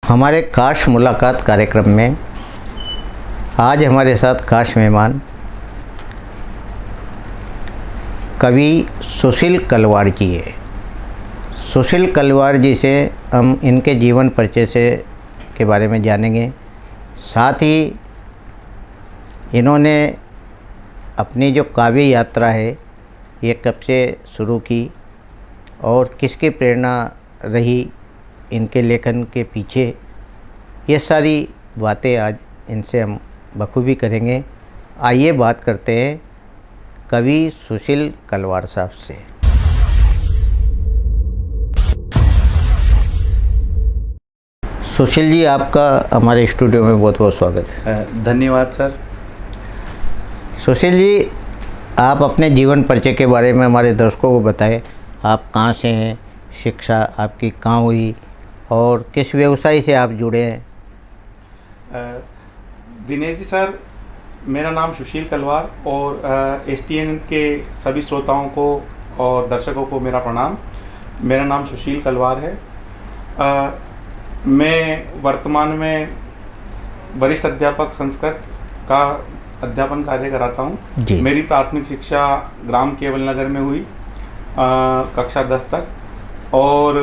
हमारे खास मुलाकात कार्यक्रम में आज हमारे साथ खास मेहमान कवि सुशील कलवाड़ जी है। सुशील कलवाड़ जी से हम इनके जीवन परिचय के बारे में जानेंगे। साथ ही इन्होंने अपनी जो काव्य यात्रा है ये कब से शुरू की और किसकी प्रेरणा रही इनके लेखन के पीछे, ये सारी बातें आज इनसे हम बखूबी करेंगे। आइए बात करते हैं कवि सुशील कलवाड़ साहब से। सुशील जी, आपका हमारे स्टूडियो में बहुत बहुत स्वागत है। धन्यवाद सर। सुशील जी, आप अपने जीवन परिचय के बारे में हमारे दर्शकों को बताएं। आप कहाँ से हैं, शिक्षा आपकी कहाँ हुई और किस व्यवसाय से आप जुड़े हैं? दिनेश जी सर, मेरा नाम सुशील कलवाड़ और एसटीएन के सभी श्रोताओं को और दर्शकों को मेरा प्रणाम। मेरा नाम सुशील कलवाड़ है। मैं वर्तमान में वरिष्ठ अध्यापक संस्कृत का अध्यापन कार्य कराता हूँ। मेरी प्राथमिक शिक्षा ग्राम केवल नगर में हुई कक्षा 10 तक और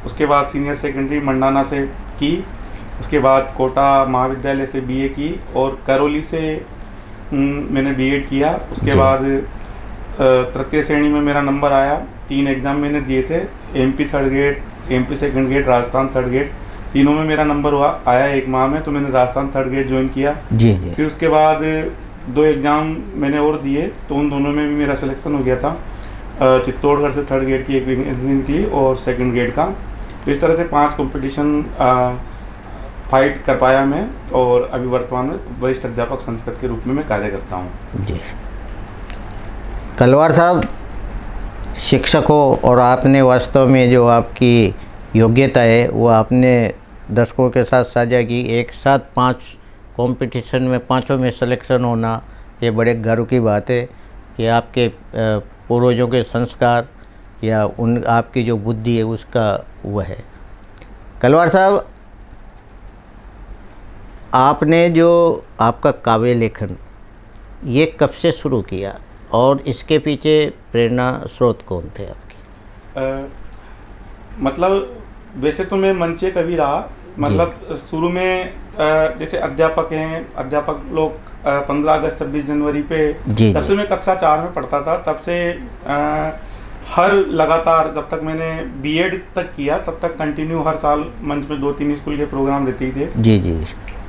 उसके बाद सीनियर सेकेंडरी मंडाना से की। उसके बाद कोटा महाविद्यालय से बीए की और करौली से मैंने बीएड किया। उसके बाद तृतीय श्रेणी में मेरा नंबर आया। 3 एग्ज़ाम मैंने दिए थे, MP third grade, MP second grade, Rajasthan third grade. तीनों में मेरा नंबर आया 1 माह में, तो मैंने राजस्थान थर्ड ग्रेड ज्वाइन किया। जी। फिर उसके बाद 2 एग्ज़ाम मैंने और दिए, तो उन दोनों में भी मेरा सिलेक्शन हो गया था। चित्तौड़गढ़ से थर्ड ग्रेड की एक वैकेंसी निकली और सेकंड ग्रेड का। तो इस तरह से 5 कंपटीशन फाइट कर पाया मैं और अभी वर्तमान में वरिष्ठ अध्यापक संस्कृत के रूप में मैं कार्य करता हूँ। जी कलवाड़ साहब, शिक्षक हो और आपने वास्तव में जो आपकी योग्यता है वो आपने दर्शकों के साथ साझा की। एक साथ 5 कंपटीशन में 5 में सिलेक्शन होना ये बड़े गर्व की बात है। ये आपके पूर्वजों के संस्कार या उन आपकी जो बुद्धि है उसका वह है। कलवाड़ साहब, आपने जो आपका काव्य लेखन ये कब से शुरू किया और इसके पीछे प्रेरणा स्रोत कौन थे आपके? मतलब वैसे तो मैं मंचे कवि रहा। मतलब शुरू में जैसे अध्यापक हैं, अध्यापक लोग 15 अगस्त 26 जनवरी पे, तब से मैं कक्षा 4 में पढ़ता था। तब से हर लगातार जब तक मैंने बीएड तक किया तब तक कंटिन्यू हर साल मंच में 2-3 स्कूल के प्रोग्राम रहते ही थे। जी।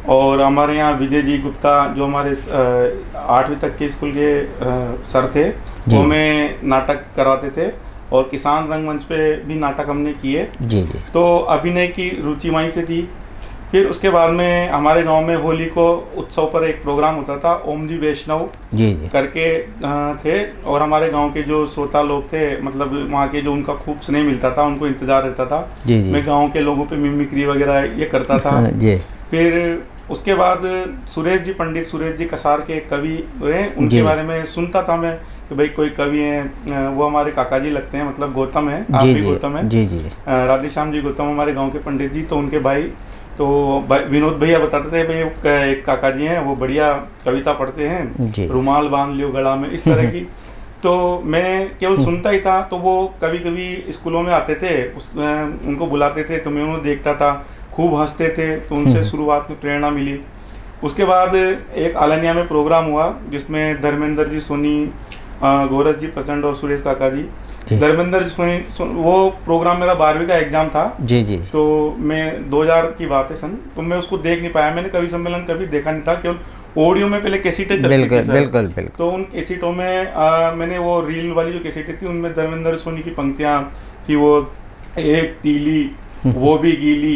और हमारे यहाँ विजय जी गुप्ता जो हमारे 8वीं तक के स्कूल के सर थे, वो में नाटक करवाते थे और किसान रंगमंच पे भी नाटक हमने किए। जी। तो अभिनय की रुचि वहीं से थी। फिर उसके बाद में हमारे गांव में होली को उत्सव पर एक प्रोग्राम होता था, ओम जी वैष्णव करके थे। और हमारे गांव के जो श्रोता लोग थे, मतलब वहाँ के जो उनका खूब स्नेह मिलता था, उनको इंतजार रहता था। मैं गांव के लोगों पे मिमिक्री वगैरह ये करता था। फिर उसके बाद पंडित सुरेश जी कसार के कवि हुए, उनके बारे में सुनता था मैं कि भाई कोई कवि हैं, वो हमारे काका जी लगते हैं, मतलब गौतम है, आप भी गौतम है, राधेश्याम जी गौतम हमारे गांव के पंडित जी, तो उनके भाई तो विनोद भैया बताते थे भाई एक काका जी हैं, वो बढ़िया कविता पढ़ते हैं, रुमाल बांध लियो गला में, इस तरह की। तो मैं केवल सुनता ही था। तो वो कभी कभी स्कूलों में आते थे, उनको बुलाते थे, तो मैं उन्हें देखता था, खूब हंसते थे, तो उनसे शुरुआत में प्रेरणा मिली। उसके बाद एक आलनिया में प्रोग्राम हुआ जिसमें धर्मेंद्र जी सोनी, गोरख जी प्रचंड और सुरेश काका जी। धर्मेंद्र जी सोनी, वो प्रोग्राम मेरा 12वीं का एग्जाम था। जी। तो मैं 2000 की बात है सन, तो मैं उसको देख नहीं पाया। मैंने कवि सम्मेलन कभी देखा नहीं था, केवल ऑडियो में पहले कैसेटें चलती थी। बिल्कुल। तो उन कैसेटों में मैंने वो रील वाली जो कैसेटें थी उनमें धर्मेंद्र सोनी की पंक्तियाँ थी, वो एक तीली वो भी गीली,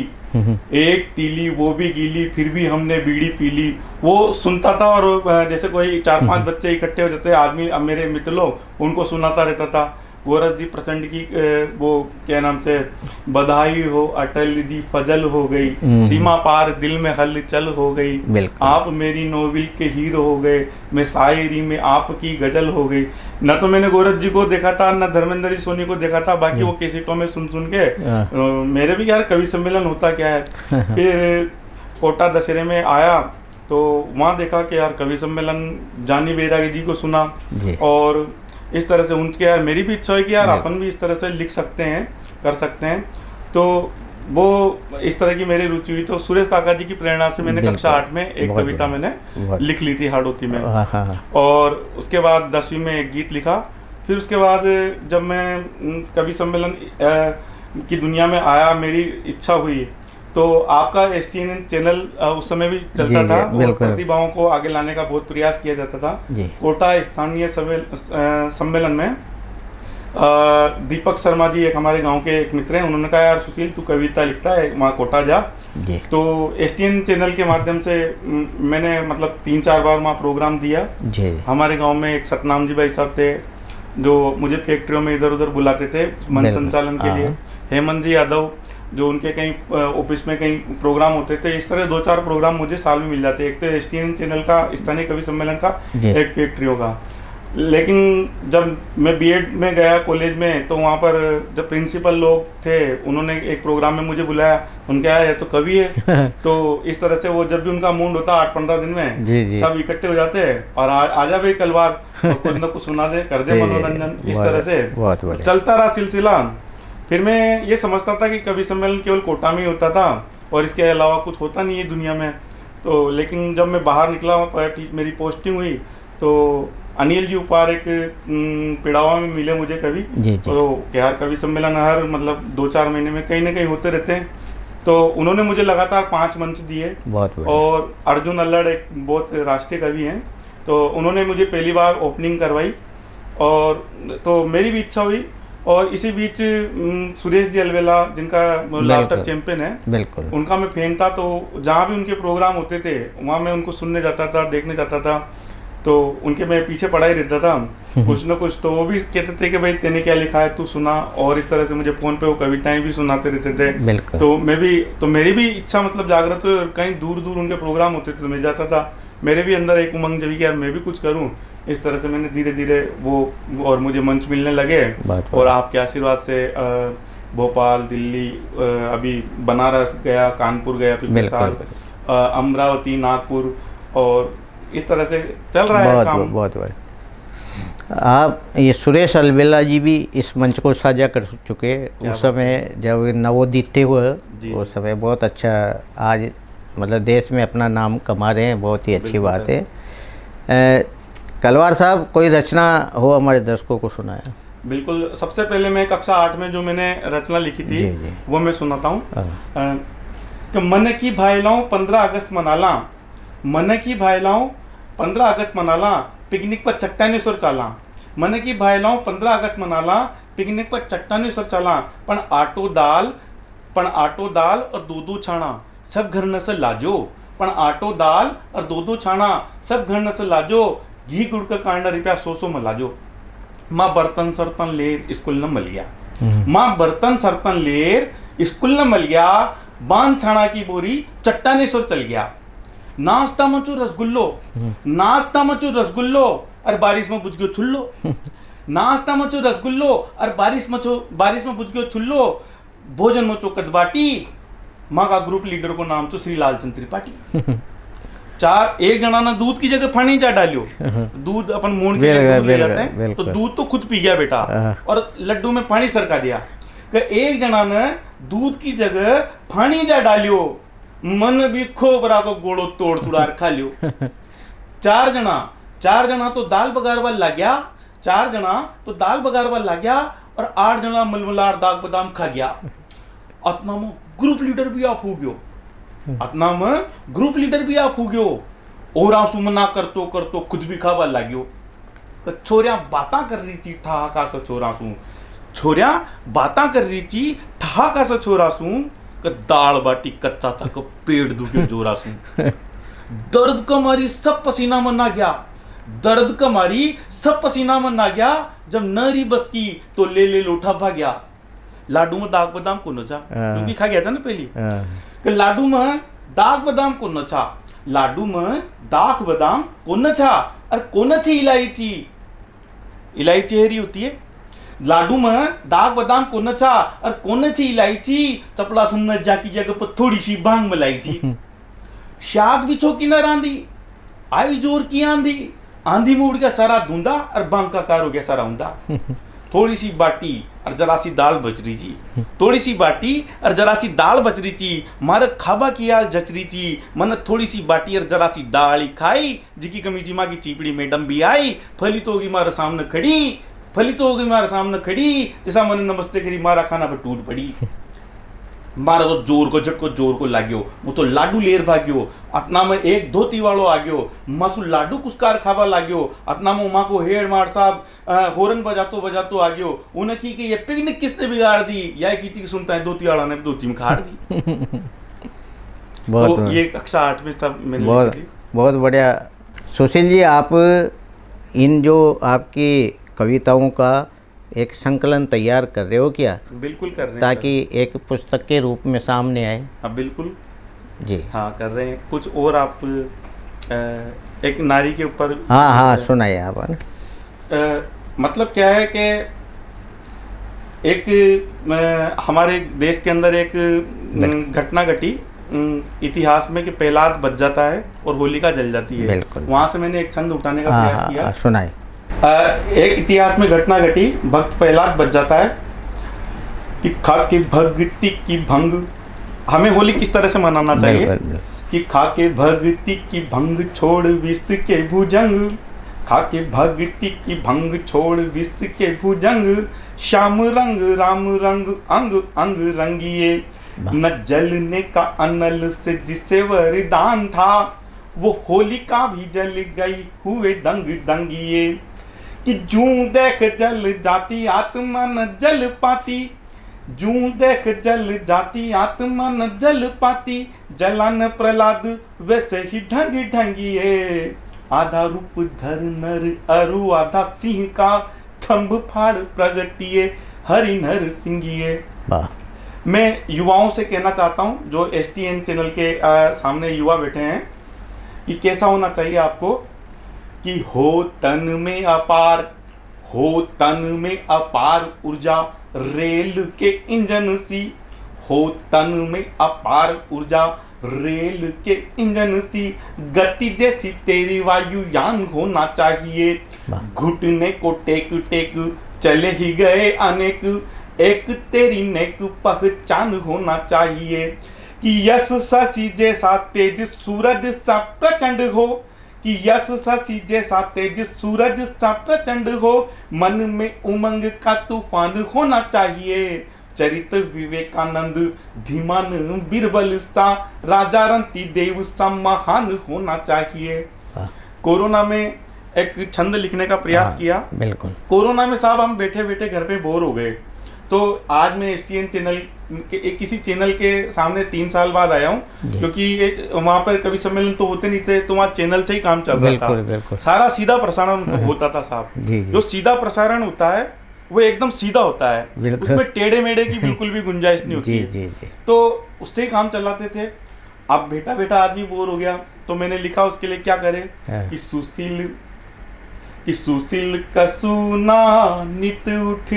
एक तीली वो भी गीली, फिर भी हमने बीड़ी पी ली। वो सुनता था और जैसे कोई 4-5 बच्चे इकट्ठे हो जाते आदमी, अब मेरे मित्र लोग, उनको सुनाता रहता था। गोरख जी प्रचंड की वो क्या नाम से, बधाई हो अटल जी फजल हो गई, सीमा पार दिल में हलचल हो गई, आप मेरी नोवेल के हीरो हो गए, मैं शायरी में आपकी गजल हो गई। न तो मैंने गोरख जी को देखा था, न धर्मेंद्र सोनी को देखा था, बाकी वो कैसेटों में सुन सुन के मेरे भी यार कवि सम्मेलन होता क्या है। फिर कोटा दशहरे में आया तो वहाँ देखा कि यार कवि सम्मेलन, जानी बैरागी जी को सुना, और इस तरह से उनके यार मेरी भी इच्छा है कि यार अपन भी इस तरह से लिख सकते हैं, कर सकते हैं। तो वो इस तरह की मेरी रुचि हुई। तो सुरेश काका जी की प्रेरणा से मैंने कक्षा 8 में एक कविता मैंने लिख ली थी हाड़ौती में, और उसके बाद 10वीं में एक गीत लिखा। फिर उसके बाद जब मैं कवि सम्मेलन की दुनिया में आया, मेरी इच्छा हुई, तो आपका STN चैनल उस समय भी चलता था और प्रतिभाओं को आगे लाने का बहुत प्रयास किया जाता था। कोटा स्थानीय सम्मेलन में दीपक शर्मा जी, एक हमारे गांव के एक मित्र हैं, उन्होंने कहा यार सुशील तू कविता लिखता है, वहाँ कोटा जा। तो STN चैनल के माध्यम से मैंने मतलब 3-4 बार वहाँ प्रोग्राम दिया। हमारे गाँव में एक सतनाम जी भाई साहब थे जो मुझे फैक्ट्रियों में इधर उधर बुलाते थे मंच संचालन के लिए। हेमंत जी यादव जो उनके कहीं ऑफिस में कहीं प्रोग्राम होते थे। इस तरह 2-4 प्रोग्राम मुझे साल में मिल जाते। एक तो STN चैनल का स्थानीय कवि सम्मेलन का, एक फैक्ट्रियों का। लेकिन जब मैं B.Ed में गया कॉलेज में, तो वहाँ पर जब प्रिंसिपल लोग थे उन्होंने एक प्रोग्राम में मुझे बुलाया। उनके आया तो कवि है तो इस तरह से वो जब भी उनका मूड होता 8-15 दिन में सब इकट्ठे हो जाते हैं और आजा भाई कलवार, कुछ न कुछ सुना दे, कर दे मनोरंजन। इस तरह से चलता रहा सिलसिला। फिर मैं ये समझता था कि कवि सम्मेलन केवल कोटा में ही होता था और इसके अलावा कुछ होता नहीं है दुनिया में। तो लेकिन जब मैं बाहर निकला, मेरी पोस्टिंग हुई, तो अनिल जी उपहार एक पिड़ावा में मिले मुझे कवि। तो यार कवि सम्मेलन हर मतलब 2-4 महीने में कहीं ना कहीं होते रहते हैं। तो उन्होंने मुझे लगातार 5 मंच दिए। और अर्जुन अल्लड़ एक बहुत राष्ट्रीय कवि हैं, तो उन्होंने मुझे पहली बार ओपनिंग करवाई, और तो मेरी भी इच्छा हुई। और इसी बीच सुरेश जी अलवेला जिनका लाफ्टर चैंपियन है, उनका मैं फैन था। तो जहाँ भी उनके प्रोग्राम होते थे वहाँ मैं उनको सुनने जाता था, देखने जाता था। तो उनके मैं पीछे पड़ा ही रहता था कुछ न कुछ। तो वो भी कहते थे कि भाई तेने क्या लिखा है तू सुना, और इस तरह से मुझे फ़ोन पे वो कविताएं भी सुनाते रहते थे। तो मेरी भी इच्छा मतलब जागृत हुई, और कहीं दूर दूर उनके प्रोग्राम होते थे तो मैं जाता था। मेरे भी अंदर एक उमंग जगी कि यार मैं भी कुछ करूं। इस तरह से मैंने धीरे धीरे वो, और मुझे मंच मिलने लगे। और आपके आशीर्वाद से भोपाल, दिल्ली, अभी बनारस गया, कानपुर गया पिछले साल, अमरावती, नागपुर, और इस तरह से चल रहा है काम। बहुत आप ये सुरेश अलवेला जी भी इस मंच को साझा कर चुके उस समय जब नवोदित हुए, उस समय बहुत अच्छा आज मतलब देश में अपना नाम कमा रहे हैं, बहुत ही अच्छी बात है। कलवार साहब कोई रचना हो हमारे दर्शकों को सुनाया। बिल्कुल, सबसे पहले मैं कक्षा 8 में जो मैंने रचना लिखी थी वो मैं सुनाता हूँ कि मन की भाईलाओं 15 अगस्त मनाला, मन की भाईलाओं 15 अगस्त मनाला, पिकनिक पर चट्टानेश्वर चाला। मन की भाईलाओं 15 अगस्त मनाला, पिकनिक पर चट्टानेश्वर चाला। पण आटो दाल और दूध छाना सब घर न से लाजो। पण आटो दाल और दूध छाना सब घर न से लाजो। घी गुड़ का कांडा रुपया 100 में लाजो। माँ बर्तन सर्तन लेर स्कूल न मल गया, माँ बर्तन सर्तन लेर स्कूल न मल गया। बांध छाना की बोरी चट्टानेश्वर चल गया। नाश्ता मचो रसगुल्लो, नाश्ता मचो रसगुल्लो और बारिश में बुझ गयो छुल्लो। नाश्ता मचो रसगुल्लो और बारिश में बुझ गयो छुल्लो। भोजन मचो कदबाटी, माँ का ग्रुप लीडर को नाम तो श्री लालचंद त्रिपाठी। एक जना ने दूध की जगह पानी जा डालियो। दूध अपन मूंड के लिए ले जाते हैं, तो दूध तो खुद पी गया बेटा और लड्डू में पानी सरका दिया। एक जना ने दूध की जगह पानी जा डालियो, मन भी खोबरा को गोड़ो तोड़ तुड़ार खा लियो। चार जना तो दाल बगारवा ला गया, 4 जना तो दाल बगारवा ला गया और 8 जना मलमलार दाग बादाम खा गया। अतना में ग्रुप लीडर भी आप हो गयो, अतना में ग्रुप लीडर भी आप हो गयो। और आंसू मना करतो खुद भी खावा लाग्यो। छोरिया बाता कर रही थी ठहाका से छोरासू, छोरिया बाता कर रही थी ठहाका से छोरासू। दाल बाटी कच्चा था, पेट दुखे जोरासू। दर्द का मारी सब पसीना मना गया, दर्द का मारी सब पसीना मन आ गया, जब नरी बस की तो ले लोटा भाग्या। लाडू में दाग बादाम को नचा, क्योंकि खा गया था ना पहली, कि लाडू में दाग बादाम को नचा, लाडू में दाग बादाम को नचा, और कोनची इलायची, इलायची हरी होती है, लाडू में दाग बादाम को नचा और कोनची इलायची, चपला सुन्न जाकी जगह पर थोड़ी सी भांग मलाइची। शाग भी चौकी न रांधी, आई जोर की आंधी, आंधी में उड़ गया सारा धुंधा और बांग का कार हो गया सारा ऊंधा। थोड़ी सी बाटी और जरा सी दाल बच रही थी, थोड़ी सी बाटी और जरा सी दाल बच रही थी, मारे खाबा की आल जच रही थी, मन थोड़ी सी बाटी और जरा सी दाल ही खाई, जिकी कमीजी माँ की चीपड़ी मैडम भी आई, फली तो होगी मारे सामने खड़ी, फली तो होगी मारे सामने खड़ी, जैसा मन नमस्ते करी, मारा खाना पर टूट पड़ी। मारा तो जोर को झटको जोर को लाग्यो, वो तो लाडू लेर भाग्यो, अतना में एक धोती वालो आ गयो, मासू लाडू कुस्कार खावा लाग्यो, अतना में माँ को हेड मार साहब होरन बजातो बजातो आ गयो, उन्हें की ये पिकनिक किसने बिगाड़ दी, या की सुनता है धोती वाला ने धोती में खाड़ दी। तो ये कक्षा 8 में सब मैंने बहुत बढ़िया। सुशील जी, आप इन जो आपकी कविताओं का एक संकलन तैयार कर रहे हो क्या? बिल्कुल कर रहे हैं, ताकि एक पुस्तक के रूप में सामने आए। हाँ बिल्कुल जी, हाँ कर रहे हैं। कुछ और आप एक नारी के ऊपर, हाँ सुनाइए आप। मतलब क्या है कि एक हमारे देश के अंदर एक घटना घटी इतिहास में कि प्रहलाद बच जाता है और होलिका जल जाती है। वहाँ से मैंने एक छंद उठाने का प्रयास किया। सुनाए। एक इतिहास में घटना घटी, भक्त प्रहलाद बच जाता है कि खा के भक्ति की भंग, हमें होली किस तरह से मनाना चाहिए कि खा के भक्ति की भंग छोड़ विश्व के भुजंग, खा के भक्ति की भंग छोड़ विश्व के भुजंग, श्याम रंग राम रंग अंग अंग रंगिए, न जलने का अनल से जिसे वरदान था, वो होलिका भी जल गई हुए दंग दंगिए, कि जूं देख जल जाती आत्मा न जल पाती, जूं देख जल जाती आत्मा न जल पाती, जलन प्रहलाद वैसे ही ढंग ढंगिए, आधा रूप धर नर अरु आधा सिंह का, थंब फाड़ प्रगटिए हरि नर सिंगिए। मैं युवाओं से कहना चाहता हूं, जो STN चैनल के सामने युवा बैठे हैं, कि कैसा होना चाहिए आपको, कि हो तन में अपार, हो तन में अपार ऊर्जा रेल के इंजन सी, हो तन में अपार ऊर्जा रेल के इंजन सी, गति जैसी तेरी वायुयान होना चाहिए, घुटने को टेक टेक चले ही गए अनेक, एक तेरी नेक पहचान होना चाहिए, कि यश शशि जैसा तेज सूरज सा प्रचंड हो, कि यश शशि जैसा तेज सूरज सा प्रचंड हो, मन में उमंग का तूफान होना चाहिए, चरित विवेकानंद धीमान बीरबल सा, राजा रंती देव सा महान होना चाहिए। कोरोना में एक छंद लिखने का प्रयास किया। बिल्कुल। कोरोना में साहब हम बैठे बैठे घर पे बोर हो गए, तो आज मैं STN चैनल के किसी चैनल के सामने 3 साल बाद आया हूँ, क्योंकि वहाँ पर कवि सम्मेलन तो होते नहीं थे, तो वहाँ चैनल से ही काम चल रहा था। सारा सीधा प्रसारण तो होता था साहब। जो सीधा प्रसारण होता है वो एकदम सीधा होता है, उसमें टेढ़े मेढ़े की बिल्कुल भी गुंजाइश नहीं होती है। तो उससे ही काम चलाते थे। अब बेटा बेटा आदमी बोर हो गया, तो मैंने लिखा उसके लिए क्या करे, कि सुशील कसूना नित उठ,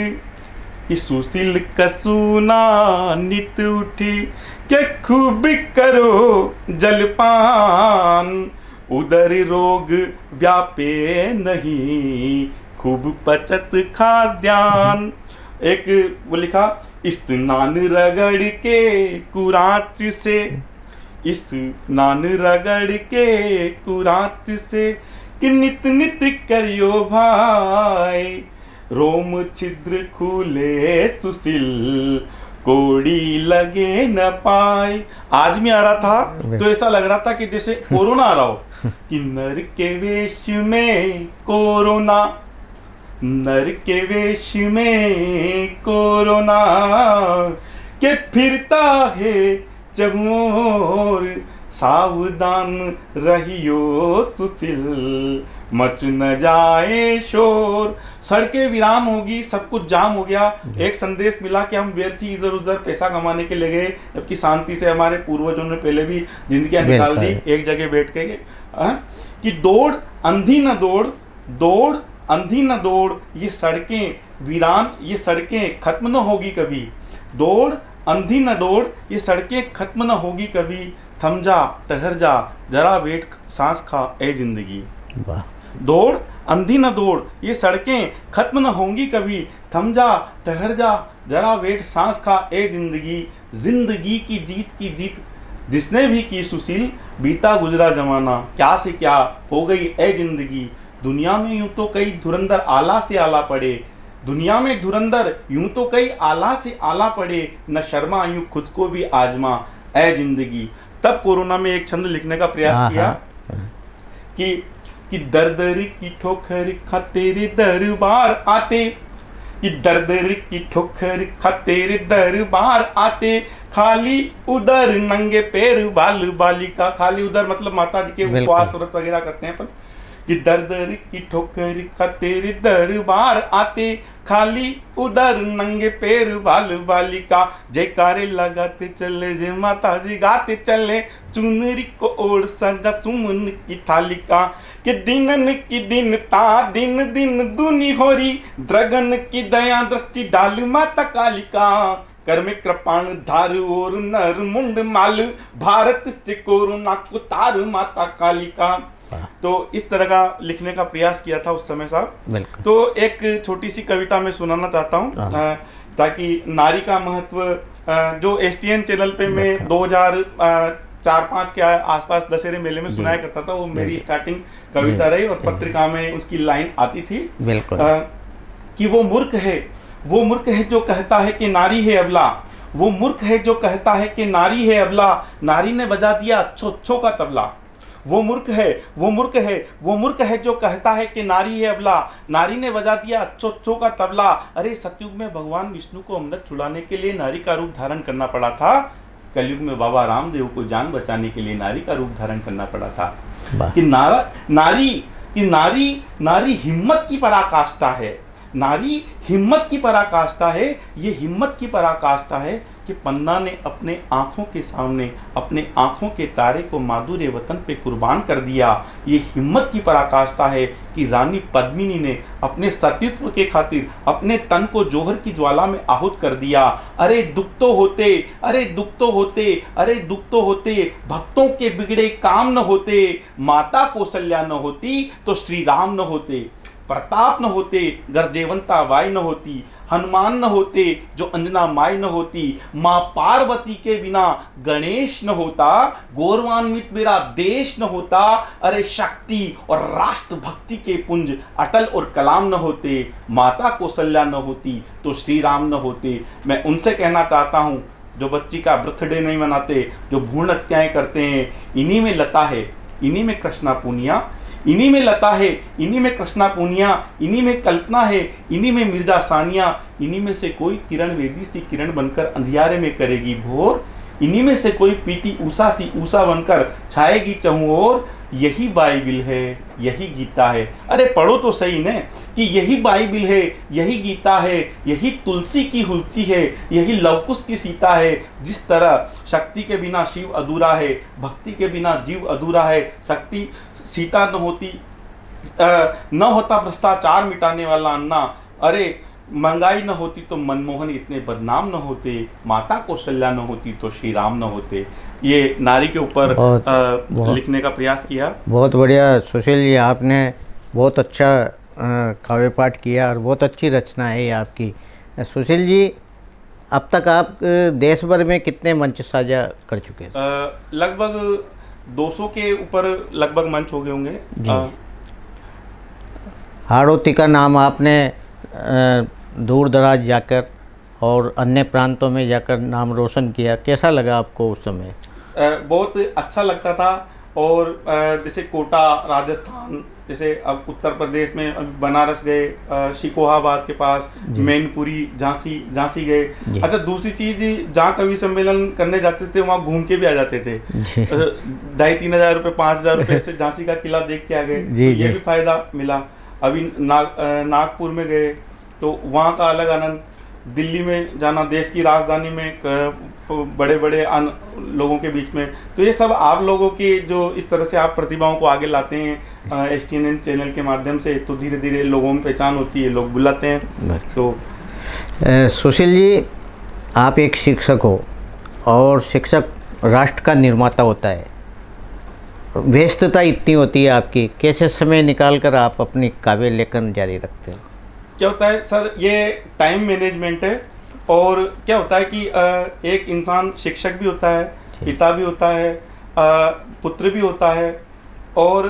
कि सुशील कसूना नित उठी, के खूब करो जलपान, उदर रोग व्यापे नहीं, खूब पचत खाद्यान। एक वो लिखा, स्नान रगड़ के कुराच से, स्नान रगड़ के कुराच से, कि नित नित करियो भाई, रोम छिद्र खुले सुशील, कोड़ी लगे न पाए। आदमी आ रहा था तो ऐसा लग रहा था कि जैसे कोरोना आ रहा हो, कि नर के वेश में कोरोना, नर के वेश में कोरोना, के फिरता है चहुओर, सावधान रहियो सुशील, मच न जाए शोर। सड़कें वीरान होगी, सब कुछ जाम हो गया। एक संदेश मिला कि हम व्यर्थ ही इधर उधर पैसा कमाने के लिए गए, जबकि शांति से हमारे पूर्वजों ने पहले भी जिंदगियां निकाल दी एक जगह बैठ के। कि दौड़ अंधी न दौड़, दौड़ अंधी न दौड़, ये सड़कें वीरान, ये सड़कें खत्म न होगी कभी। दौड़ अंधी न दौड़, ये सड़कें खत्म न होगी कभी। थम जा ठहर जा जरा वेट सांस खा ए जिंदगी। दौड़ अंधी न दौड़, ये सड़कें खत्म न होंगी कभी। थम जा ठहर जा जरा वेट सांस खा ए जिंदगी। जिंदगी की जीत जिसने भी की सुशील, बीता गुजरा जमाना क्या से क्या हो गई ए जिंदगी। दुनिया में यूं तो कई धुरंधर आला से आला पड़े, दुनिया में धुरंधर यूं तो कई आला से आला पड़े। न शर्मा यूं खुद को भी आजमा ए जिंदगी। तब कोरोना में एक छंद लिखने का प्रयास किया कि दर दर की ठोकर खा तेरे दरबार आते, कि दर दर की ठोकर खा तेरे दरबार आते। खाली उधर नंगे पैर बाल बालिका, खाली उधर मतलब माता जी के उपवास व्रत वगैरह करते हैं अपन। कि दर दर की ठोकर खा तेरे दरबार आते, खाली उधर नंगे पैर बाल बालिका। जयकारे लगाते चले जे माता जी गाते चले, चुनरी को ओढ़ सजा सुमन की थालिका। कि दिनन की दिनता दिन दिन दूनी होरी, द्रगन की दया दृष्टि डाल माता कालिका। कर में कृपाण धार और नर मुंड माल, भारत से कोरोना को तार माता कालिका। तो इस तरह का लिखने का प्रयास किया था उस समय साहब। तो एक छोटी सी कविता मैं सुनाना चाहता हूँ, ताकि नारी का महत्व जो एसटीएन चैनल पे मैं 2004-5 के आसपास दशहरे मेले में सुनाया करता था, वो मेरी स्टार्टिंग कविता रही और पत्रिका में उसकी लाइन आती थी कि वो मूर्ख है जो कहता है कि नारी है अबला, वो मूर्ख है जो कहता है कि नारी है अबला। नारी ने बजा दिया अच्छो अच्छो का तबला। वो मूर्ख है जो कहता है कि नारी है अबला, नारी ने बजा दिया अच्छो अच्छो का तबला। अरे सतयुग में भगवान विष्णु को अमृत छुड़ाने के लिए नारी का रूप धारण करना पड़ा था, कलयुग में बाबा रामदेव को जान बचाने के लिए नारी का रूप धारण करना पड़ा था। कि नारी हिम्मत की पराकाष्ठा है, नारी हिम्मत की पराकाष्ठा है। ये हिम्मत की पराकाष्ठा है कि पन्ना ने अपने आंखों के सामने अपने आंखों के तारे को माधुर्य वतन पे कुर्बान कर दिया। ये हिम्मत की पराकाष्ठा है कि रानी पद्मिनी ने अपने सतीत्व के खातिर अपने तन को जौहर की ज्वाला में आहुत कर दिया। अरे दुख तो होते, अरे दुख तो होते, अरे दुख तो होते, भक्तों के बिगड़े काम न होते। माता कौशल्या न होती तो श्री राम न होते, प्रताप न होते गर्जेवंता बाई न होती, हनुमान न होते जो अंजना माई न होती, माँ पार्वती के बिना गणेश न होता, गौरवान्वित मेरा देश न होता। अरे शक्ति और राष्ट्र भक्ति के पुंज अटल और कलाम न होते, माता कौशल्या न होती तो श्री राम न होते। मैं उनसे कहना चाहता हूँ जो बच्ची का बर्थडे नहीं मनाते, जो भ्रूण हत्याएं करते हैं, इन्हीं में लता है, इन्हीं में कृष्णा पूनिया, इन्हीं में लता है, इन्हीं में कृष्णा पूनिया, इन्हीं में कल्पना है, इन्हीं में मिर्जा सानिया। इन्हीं में से कोई किरण वेदी सी किरण बनकर अंधियारे में करेगी भोर, इन्हीं में से कोई पीटी ऊषा सी ऊषा बनकर छाएगी चहुं ओर। यही बाइबिल है, यही गीता है। अरे पढ़ो तो सही ने कि यही बाइबिल है, यही गीता है, यही तुलसी की हुलसी है, यही लवकुश की सीता है। जिस तरह शक्ति के बिना शिव अधूरा है, भक्ति के बिना जीव अधूरा है। शक्ति सीता न होती न होता भ्रष्टाचार मिटाने वाला अन्ना। अरे महंगाई न होती तो मनमोहन इतने बदनाम न होते, माता कौशल्या न होती तो श्री राम न होते। ये नारी के ऊपर लिखने का प्रयास किया। बहुत बढ़िया सुशील जी, आपने बहुत अच्छा काव्य पाठ किया और बहुत अच्छी रचना है ये आपकी। सुशील जी, अब तक आप देश भर में कितने मंच साझा कर चुके हैं? लगभग 200 के ऊपर लगभग मंच हो गए होंगे। हाड़ौती का नाम आपने दूर दराज जाकर और अन्य प्रांतों में जाकर नाम रोशन किया, कैसा लगा आपको उस समय? बहुत अच्छा लगता था। और जैसे कोटा राजस्थान जैसे अब उत्तर प्रदेश में अभी बनारस गए, शिकोहाबाद के पास, मैनपुरी, झांसी गए। अच्छा, दूसरी चीज़, जहाँ कवि सम्मेलन करने जाते थे वहाँ घूम के भी आ जाते थे। 2,500-3 हज़ार रुपये, 5,000 रुपये से झांसी का किला देख के आ गए, तो ये भी फायदा मिला। अभी नागपुर में गए तो वहाँ का अलग आनंद। दिल्ली में जाना, देश की राजधानी में बड़े बड़े लोगों के बीच में, तो ये सब आप लोगों की जो इस तरह से आप प्रतिभाओं को आगे लाते हैं STNN चैनल के माध्यम से, तो धीरे धीरे लोगों में पहचान होती है, लोग बुलाते हैं। तो सुशील जी, आप एक शिक्षक हो और शिक्षक राष्ट्र का निर्माता होता है। व्यस्तता इतनी होती है आपकी, कैसे समय निकाल कर आप अपनी काव्य लेखन जारी रखते हो? क्या होता है सर, ये टाइम मैनेजमेंट है। और क्या होता है कि एक इंसान शिक्षक भी होता है, पिता भी होता है, पुत्र भी होता है, और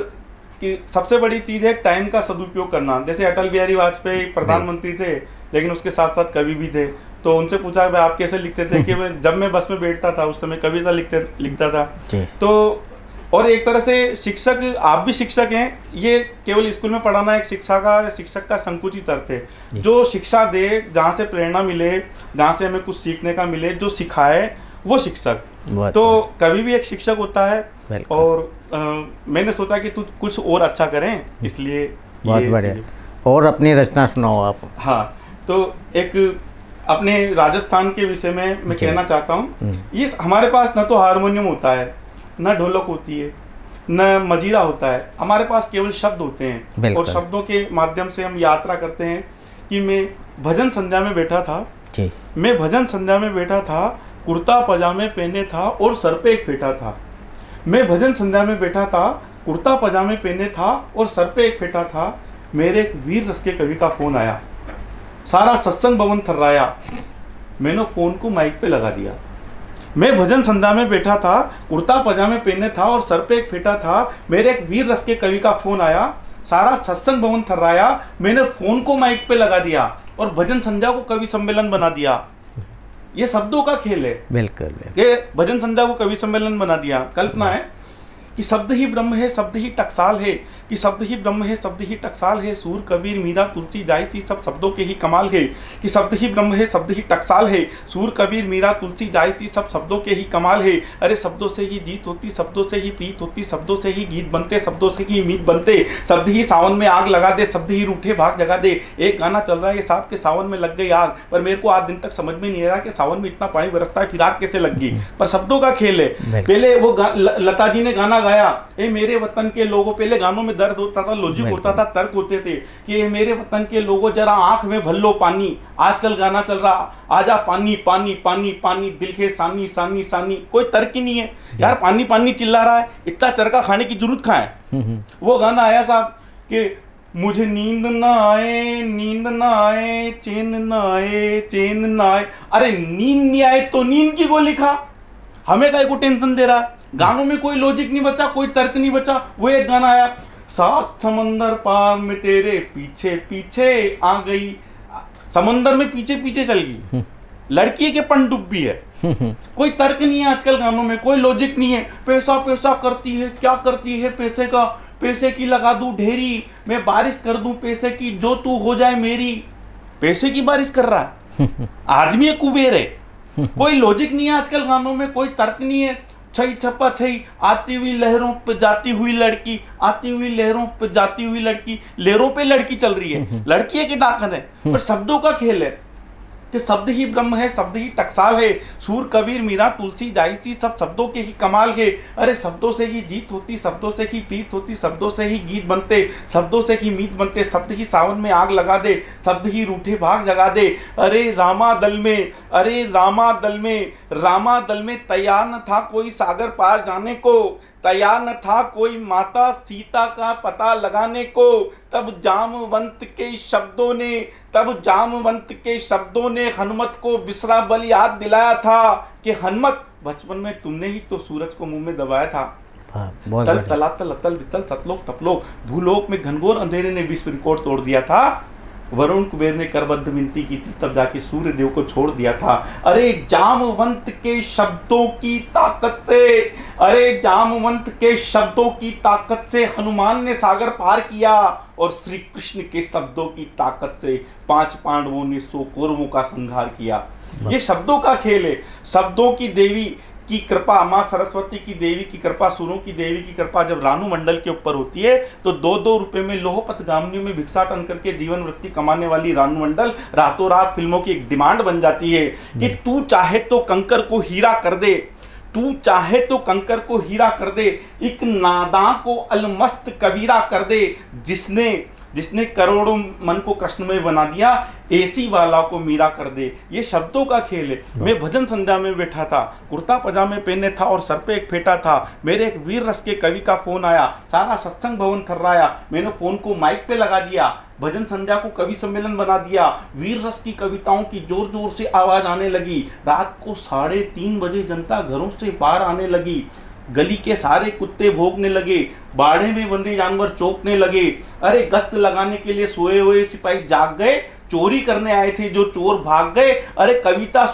कि सबसे बड़ी चीज़ है टाइम का सदुपयोग करना। जैसे अटल बिहारी वाजपेयी प्रधानमंत्री थे, लेकिन उसके साथ साथ कवि भी थे। तो उनसे पूछा भाई आप कैसे लिखते थे, कि जब मैं बस में बैठता था उस समय कविता लिखता था। तो और एक तरह से शिक्षक, आप भी शिक्षक हैं, ये केवल स्कूल में पढ़ाना एक शिक्षक का संकुचित अर्थ है। जो शिक्षा दे, जहाँ से प्रेरणा मिले, जहाँ से हमें कुछ सीखने का मिले, जो सिखाए, वो शिक्षक। तो कभी भी एक शिक्षक होता है। और मैंने सोचा कि तू कुछ और अच्छा करें, इसलिए बहुत बढ़िया। और अपनी रचना सुनाओ आप। हाँ, तो एक अपने राजस्थान के विषय में मैं कहना चाहता हूँ। ये हमारे पास न तो हारमोनियम होता है, न ढोलक होती है, न मजीरा होता है, हमारे पास केवल शब्द होते हैं। और शब्दों के माध्यम से हम यात्रा करते हैं। कि मैं भजन संध्या में बैठा था, कुर्ता पजामे पहने था और सर पे एक फेटा था। मैं भजन संध्या में बैठा था, कुर्ता पजामे पहने था और सर पे एक फेटा था। मेरे एक वीर रस के कवि का फोन आया, सारा सत्संग भवन थर्राया, मैंने फोन को माइक पे लगा दिया। मैं भजन संध्या में बैठा था, कुर्ता पजामे पहने था और सर पे एक फेटा था। मेरे एक वीर रस के कवि का फोन आया, सारा सत्संग भवन थर्राया, मैंने फोन को माइक पे लगा दिया और भजन संध्या को कवि सम्मेलन बना दिया। ये शब्दों का खेल है। बिल्कुल। ये भजन संध्या को कवि सम्मेलन बना दिया। कल्पना है कि शब्द ही ब्रह्म है, शब्द ही टकसाल है, कि शब्द ही ब्रह्म है, शब्द ही टकसाल है, सूर कबीर मीरा तुलसी जायसी सब शब्दों के ही कमाल है। कि शब्द ही ब्रह्म है, शब्द ही टकसाल है, सूर कबीर मीरा तुलसी जायसी सब शब्दों के ही कमाल है। अरे शब्दों से ही जीत होती, शब्दों से ही प्रीत होती, शब्दों से ही गीत बनते, शब्दों से ही उम्मीद बनते। शब्द ही सावन में आग लगा दे, शब्द ही रूठे भाग जगा दे। एक गाना चल रहा है, ये साहब के सावन में लग गई आग, पर मेरे को आज दिन तक समझ में नहीं आ रहा कि सावन में इतना पानी बरसता है, फिर आग कैसे लग गई। पर शब्दों का खेल है। पहले वो लता जी ने गाना गाया, मेरे वतन के लोगों, पहले गानों में दर्द होता था, लॉजिक होता था, तर्क होते थे कि मेरे वतन के लोगों जरा आंख में भर लो पानी। आजकल गाना चल रहा, आजा पानी पानी पानी पानी, दिल के सानी सानी सानी, कोई तर्क ही नहीं है यार। पानी पानी चिल्ला रहा है, इतना चरका खाने की जरूरत कहाँ है। वो गाना आया साहब कि मुझे नींद ना आए, नींद ना आए, चैन ना आए, चैन ना आए। अरे नींद नहीं आए तो नींद की गोली खा, हमें काय को टेंशन दे रहा है। गानों में कोई लॉजिक नहीं बचा, कोई तर्क नहीं बचा। वो एक गाना आया, सात समंदर पार में तेरे पीछे पीछे आ गई, समंदर में पीछे पीछे चल गई, लड़की के पनडुब्बी है। कोई तर्क नहीं है आजकल गानों में, कोई लॉजिक नहीं है। पैसा पैसा करती है, क्या करती है पैसे का, पैसे की लगा दूं ढेरी, मैं बारिश कर दूं पैसे की, जो तू हो जाए मेरी। पैसे की बारिश कर रहा है आदमी, कुबेर है। कोई लॉजिक नहीं है आजकल गानों में, कोई तर्क नहीं है। छई छप्पा छई, आती हुई लहरों पे जाती हुई लड़की, आती हुई लहरों पे जाती हुई लड़की, लहरों पे लड़की चल रही है, लड़की है कि डाकन है। पर शब्दों का खेल है कि शब्द ही ब्रह्म है, शब्द ही टकसाल है, सूर कबीर मीरा तुलसी जायसी सब शब्दों के ही कमाल है। अरे शब्दों से ही जीत होती, शब्दों से ही प्रीत होती, शब्दों से ही गीत बनते, शब्दों से ही मीत बनते। शब्द ही सावन में आग लगा दे, शब्द ही रूठे भाग जगा दे। अरे रामा दल में, अरे रामा दल में, रामा दल में तैयार न था कोई सागर पार जाने को, तैयार न था कोई माता सीता का पता लगाने को। तब जामवंत के शब्दों ने, तब जामवंत के शब्दों ने हनुमत को बिसरा बल याद दिलाया था कि हनुमत बचपन में तुमने ही तो सूरज को मुंह में दबाया था। तल तलातल अतल वितल सतलोक तपलोक, भूलोक में घनघोर अंधेरे ने विश्व रिकॉर्ड तोड़ दिया था। वरुण कुबेर ने करबद्ध विनती की थी, तब जाके सूर्य देव को छोड़ दिया था। अरे जामवंत के शब्दों की ताकत से, अरे जामवंत के शब्दों की ताकत से हनुमान ने सागर पार किया, और श्री कृष्ण के शब्दों की ताकत से 5 पांडवों ने 100 कौरवों का संहार किया। ये शब्दों का खेल है। शब्दों की देवी की कृपा, माँ सरस्वती की देवी की कृपा, सुरों की देवी की कृपा जब रानू मंडल के ऊपर होती है तो 2-2 रुपए में लोहपत गामिनियों में भिक्षाटन करके जीवन वृत्ति कमाने वाली रानू मंडल रातों रात फिल्मों की एक डिमांड बन जाती है कि तू चाहे तो कंकर को हीरा कर दे, तू चाहे तो कंकर को हीरा कर दे, एक नादां को अलमस्त कबीरा कर दे, जिसने करोड़ों मन को कृष्णमय बना दिया, एसी वाला को मीरा कर दे। ये शब्दों का खेल है। मैं भजन संध्या में बैठा था, कुर्ता पजामे पहने था और सर पे एक फेटा था। मेरे एक वीर रस के कवि का फोन आया, सारा सत्संग भवन थर्राया। मैंने फोन को माइक पे लगा दिया, भजन संध्या को कवि सम्मेलन बना दिया। वीर रस की कविताओं की जोर जोर से आवाज आने लगी। रात को 3:30 बजे जनता घरों से बाहर आने लगी। गली के सारे कुत्ते भौंकने लगे, बाड़े में बंधे जानवर चौंकने लगे। अरे गश्त लगाने के लिए सोए हुए सिपाही जाग गए, चोरी करने आए थे जो चोर भाग गए। अरे कविता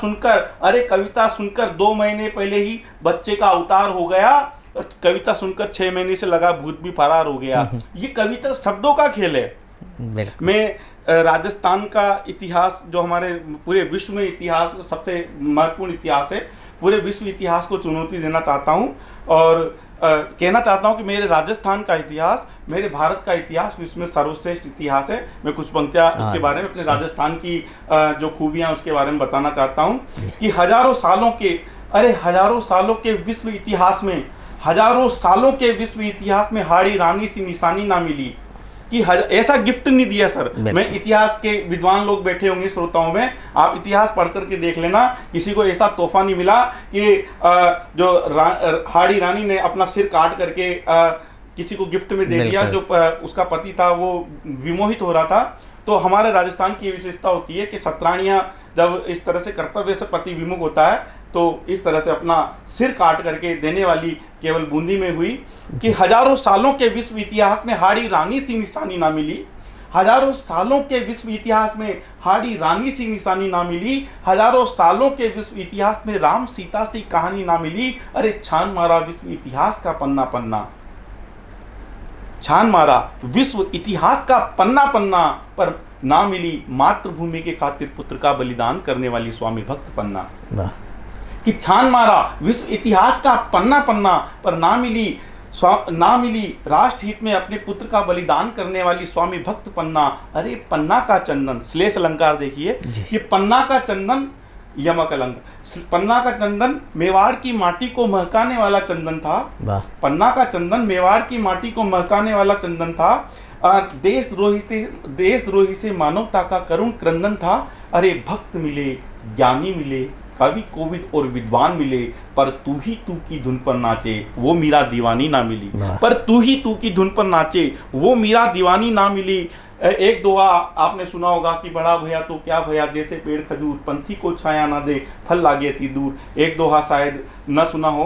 सुनकर 2 महीने पहले ही बच्चे का अवतार हो गया, कविता सुनकर 6 महीने से लगा भूत भी फरार हो गया। ये कविता शब्दों का खेल है। मैं राजस्थान का इतिहास, जो हमारे पूरे विश्व में इतिहास सबसे महत्वपूर्ण इतिहास है, पूरे विश्व इतिहास को चुनौती देना चाहता हूँ और कहना चाहता हूँ कि मेरे राजस्थान का इतिहास, मेरे भारत का इतिहास विश्व में सर्वश्रेष्ठ इतिहास है। मैं कुछ पंक्तियाँ उसके बारे में, अपने राजस्थान की जो खूबियाँ उसके बारे में बताना चाहता हूँ कि हजारों सालों के विश्व इतिहास में, हजारों सालों के विश्व इतिहास में हाड़ी रानी सी निशानी ना मिली कि ऐसा गिफ्ट नहीं दिया सर। मैं इतिहास के विद्वान लोग बैठे होंगे श्रोताओं में, आप इतिहास पढ़ करके देख लेना, किसी को ऐसा तोहफा नहीं मिला कि जो हाड़ी रानी ने अपना सिर काट करके किसी को गिफ्ट में दे दिया, जो उसका पति था वो विमोहित हो रहा था। तो हमारे राजस्थान की विशेषता होती है कि सतरानियाँ जब इस तरह से कर्तव्य से पति विमुख होता है तो इस तरह से अपना सिर काट करके देने वाली केवल बूंदी में हुई कि हजारों सालों के विश्व इतिहास में हाड़ी रानी सी निशानी ना मिली। हजारों सालों के विश्व इतिहास में हाड़ी रानी सी निशानी ना मिली। हजारों सालों के विश्व इतिहास में राम सीता सी कहानी ना मिली। अरे छान मारा विश्व इतिहास का पन्ना पन्ना, छान मारा विश्व इतिहास का पन्ना पन्ना, पर ना मिली मातृभूमि के खातिर पुत्र का बलिदान करने वाली स्वामी भक्त पन्ना। कि छान मारा विश्व इतिहास का पन्ना पन्ना, पर ना मिली राष्ट्र हित में अपने पुत्र का बलिदान करने वाली स्वामी भक्त पन्ना। अरे पन्ना का चंदन, श्लेष अलंकार देखिए, ये पन्ना का चंदन यमक अलंक, पन्ना का चंदन मेवाड़ की माटी को महकाने वाला चंदन था। पन्ना का चंदन मेवाड़ की माटी को महकाने वाला चंदन था। देशद्रोही से मानवता का करुण क्रंदन था। अरे भक्त मिले, ज्ञानी मिले, कवि कोविद और विद्वान मिले, पर तू ही तू की धुन पर नाचे वो मीरा दीवानी ना मिली। पर तू ही तू की धुन पर नाचे वो मीरा दीवानी ना मिली। एक दोहा आपने सुना होगा कि बड़ा भैया तो क्या भैया, जैसे पेड़ खजूर, पंथी को छाया ना दे फल लागे अति दूर। एक दोहा शायद न सुना हो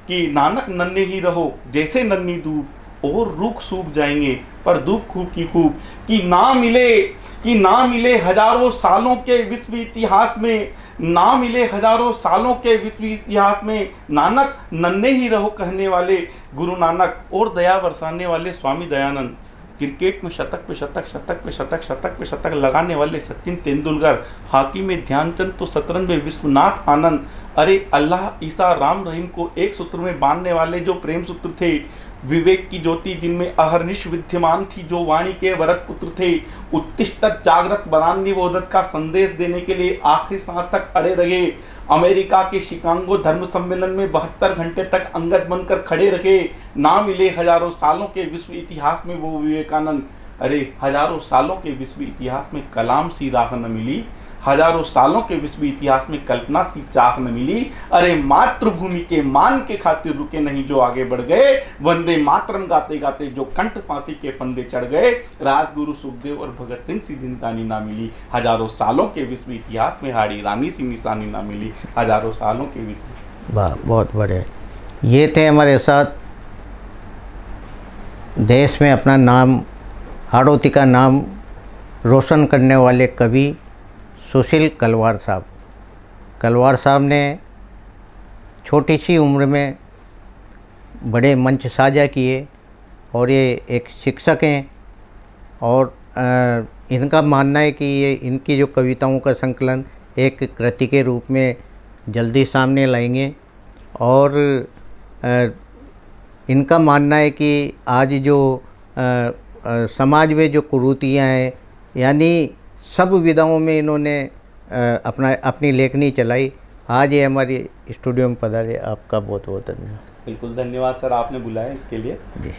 कि नानक नन्हे ही रहो जैसे नन्ही दूब, और रुख सूख जाएंगे पर धूप खूब की खूब। कि ना मिले हजारों सालों के विश्व इतिहास में, ना मिले हजारों सालों के विश्व इतिहास में, नानक नन्हे ही रहो कहने वाले गुरु नानक, और दया बरसाने वाले स्वामी दयानंद। क्रिकेट में शतक पे शतक, शतक पे शतक, शतक पे शतक लगाने वाले सचिन तेंदुलकर, हॉकी में ध्यानचंद तो शतरंज में विश्वनाथ आनंद। अरे अल्लाह, ईसा, राम, रहीम को एक सूत्र में बांधने वाले जो प्रेम सूत्र थे, विवेक की ज्योति जिनमें अहर्निश विद्यमान थी, जो वाणी के वरद पुत्र थे, उत्तिष्ठ जागृत बलान्निबोधत का संदेश देने के लिए आखिरी सांस तक अड़े रहे। अमेरिका के शिकागो धर्म सम्मेलन में 72 घंटे तक अंगद बनकर खड़े रहे। ना मिले हजारों सालों के विश्व इतिहास में वो विवेकानंद। अरे हजारों सालों के विश्व इतिहास में कलाम सी राह न मिली, हजारों सालों के विश्व इतिहास में कल्पना सी चाह न मिली। अरे मातृभूमि के मान के खातिर रुके नहीं जो आगे बढ़ गए, वंदे मातरम गाते गाते जो कंठ फांसी के फंदे चढ़ गए। राजगुरु सुखदेव और भगत सिंह सी जिंदगानी ना मिली, हजारों सालों के विश्व इतिहास में हाड़ी रानी सी निशानी ना मिली। हजारों सालों के विश्व। वाह, बहुत बड़े। ये थे हमारे साथ देश में अपना नाम, हाड़ौती का नाम रोशन करने वाले कवि सुशील कलवार साहब। कलवार साहब ने छोटी सी उम्र में बड़े मंच साझा किए और ये एक शिक्षक हैं और इनका मानना है कि ये इनकी जो कविताओं का संकलन एक कृति के रूप में जल्दी सामने लाएंगे। और इनका मानना है कि आज जो समाज में जो कुरीतियाँ हैं, यानी सब विधाओं में इन्होंने अपनी लेखनी चलाई। आज ये हमारे स्टूडियो में पधारे, आपका बहुत बहुत धन्यवाद। बिल्कुल धन्यवाद सर, आपने बुलाया इसके लिए। जी।